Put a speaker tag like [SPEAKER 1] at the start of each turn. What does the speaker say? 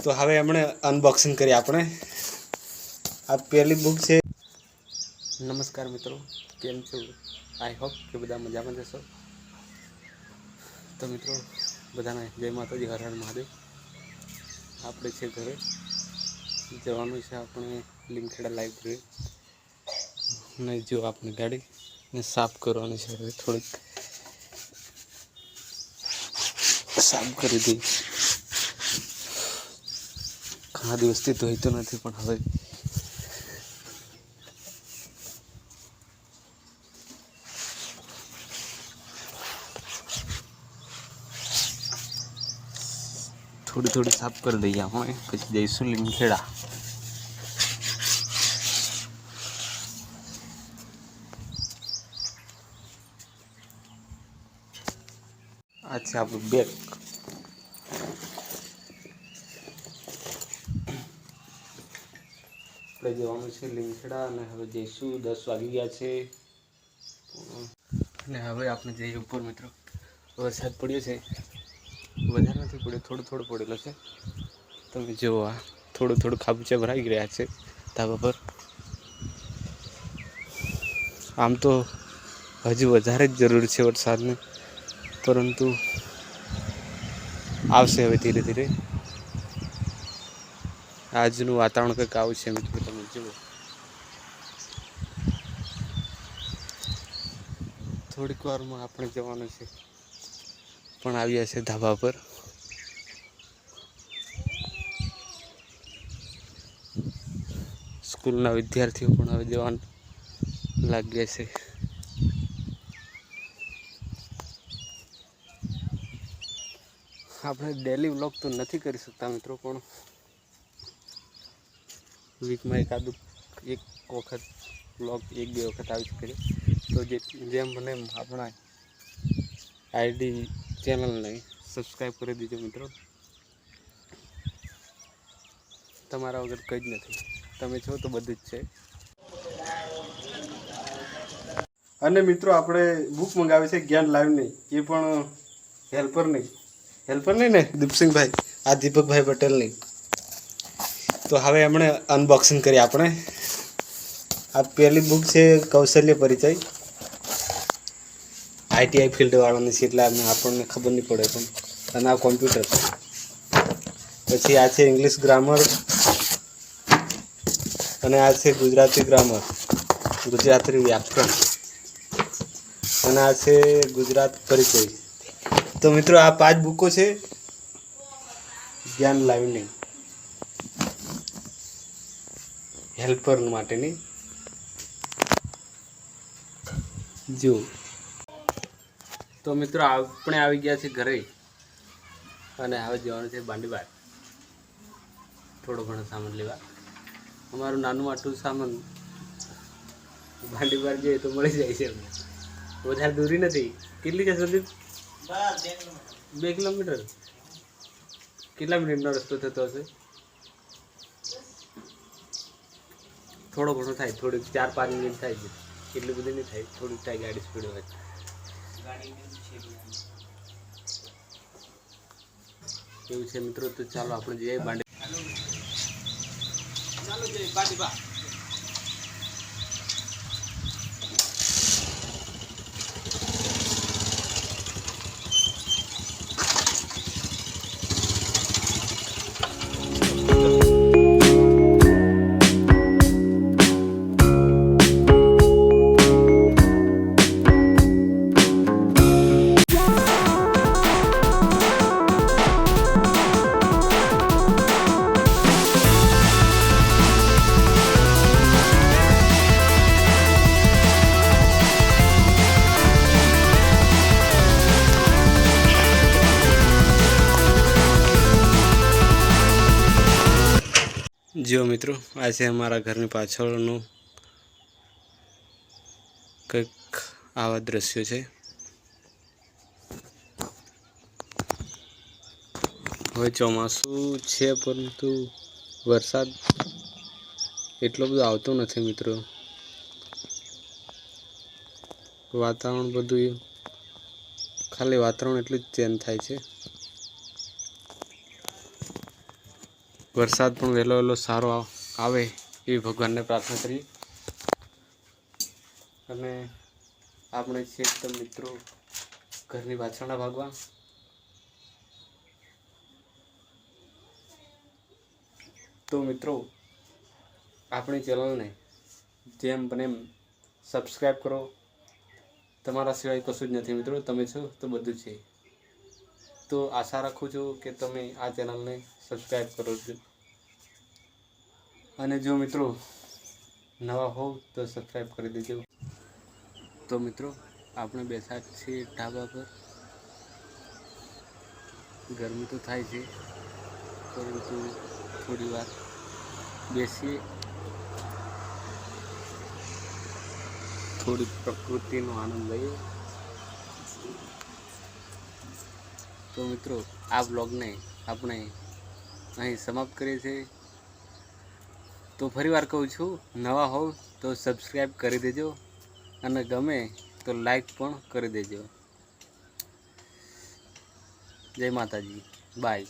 [SPEAKER 1] તો હવે એમણે અનબોક્સિંગ કરી આપણે આ પહેલી બુક છે। નમસ્કાર મિત્રો, કેમ છો? આઈ હોપ કે બધા મજામાં જશો। તો મિત્રો બધાને જય માતાજી, હર હર મહાદેવ। આપણે છે ઘરે જવાનું છે, આપણે લીમખેડા લાઇબ્રેરી ને જો આપણી ગાડીને સાફ કરવાની છે। હવે થોડીક સાફ કરી દી, ઘણા દિવસથી ધોઈ તો નથી પણ હવે થોડી સાફ કરી દઈએ આપણે, પછી જઈશું લીમખેડા। આ છે આપણું બેગ। આપણે જવાનું છે લીમખેડા અને હવે જઈશું, 10 વાગી ગયા છે અને હવે આપણે જઈએ ઉપર। મિત્રો વરસાદ પડ્યો છે, વધારે નથી પડ્યો, થોડો પડેલો છે। તમે જુઓ, આ થોડું ખાબોચિયા ભરાઈ રહ્યા છે ધાબા પર। આમ તો હજુ વધારે જ જરૂર છે વરસાદની, પરંતુ આવશે હવે ધીરે ધીરે। આજનું વાતાવરણ કંઈક આવું છે મિત્રો, તમે જુઓ। થોડીક વારમાં આપણે જવાનું છે, પણ આવ્યા છે ધાબા પર। સ્કૂલના વિદ્યાર્થીઓ પણ હવે જવાનું લાગ્યા છે। આપણે ડેલી વ્લોગ તો નથી કરી શકતા મિત્રો, પણ વીકમાં એક વખત વ્લોગ 1-2 વખત આવી શકે। તો જેમ મને આપણા આઈડી ચેનલને સબસ્ક્રાઈબ કરી દીજો મિત્રો। તમારા વગર કંઈ જ નથી, તમે છો તો બધું જ છે। અને મિત્રો આપણે બુક મંગાવી છે જ્ઞાન લાઈવની, એ પણ હેલ્પર નહીં ને દીપસિંહભાઈ, આ દીપકભાઈ પટેલની। તો હવે એમણે અનબોક્સિંગ કરી આપણે આ પહેલી બુક છે, કૌશલ્ય પરિચય। આઈટીઆઈ ફિલ્ડ વાળાની છે એટલે આપણને ખબર નહીં પડે પણ, અને આ કોમ્પ્યુટર। પછી આ છે ઇંગ્લિશ ગ્રામર, અને આ છે ગુજરાતી ગ્રામર, ગુજરાતી વ્યાકરણ, અને આ છે ગુજરાત પરિચય। તો મિત્રો આ 5 બુકો છે જ્ઞાન લાઈવની, હેલ્પર માટેની। જો તો મિત્રો આપણે આવી ગયા છે ઘરે, અને હવે જવાનું છે બાંડીબાર થોડો ઘણો સામાન લેવા। અમારું નાનું આટલું સામાન બાંડીબાર જઈએ તો મળી જાય છે, વધારે દૂરી નથી। કેટલી છે સંદીપ? 2 કિલોમીટર। કેટલા મિનિટનો રસ્તો થતો હશે? થોડો ઘણો થાય, થોડીક 4-5 મિનિટ થાય છે, એટલી બધી નહીં થાય, થોડીક થાય ગાડી સ્પીડ હોય। એવું છે મિત્રો, તો ચાલો આપણે જઈએ બાંડીબાર। જો મિત્રો, આ છે અમારા ઘરની પાછળનું કંઈક આવા દ્રશ્યો છે। હવે ચોમાસું છે, પરંતુ વરસાદ એટલો બધો આવતો નથી મિત્રો। વાતાવરણ બધું ખાલી વાતાવરણ એટલું જ ચેન્જ થાય છે। વરસાદ પણ વહેલો વહેલો સારો આવે એવી ભગવાનને પ્રાર્થના કરીએ. અને આપણે છીએ તો મિત્રો ઘરની પાછળના ભાગમાં. તો મિત્રો આપણી ચેનલને જેમ બને એમ સબસ્ક્રાઈબ કરો. તમારા સિવાય કશું જ નથી મિત્રો, તમે છો તો બધું છે. તો આશા રાખું છું કે તમે આ ચેનલને સબસ્ક્રાઈબ કરો છો. અને જો મિત્રો નવા હોવ તો સબસ્ક્રાઈબ કરી દેજો. તો મિત્રો આપણે બેઠા છીએ ઢાબા પર. ગરમી તો થાય છે, પરંતુ થોડી વાર બેસીએ, થોડી પ્રકૃતિનો આનંદ લઈએ. તો મિત્રો આ બ્લોગને આપણે અહીં સમાપ્ત કરીએ છીએ. તો ફરી વાર કહું છું, નવા હોવ તો સબસ્ક્રાઈબ કરી દેજો અને ગમે તો લાઈક પણ કરી દેજો. જય માતાજી, બાય.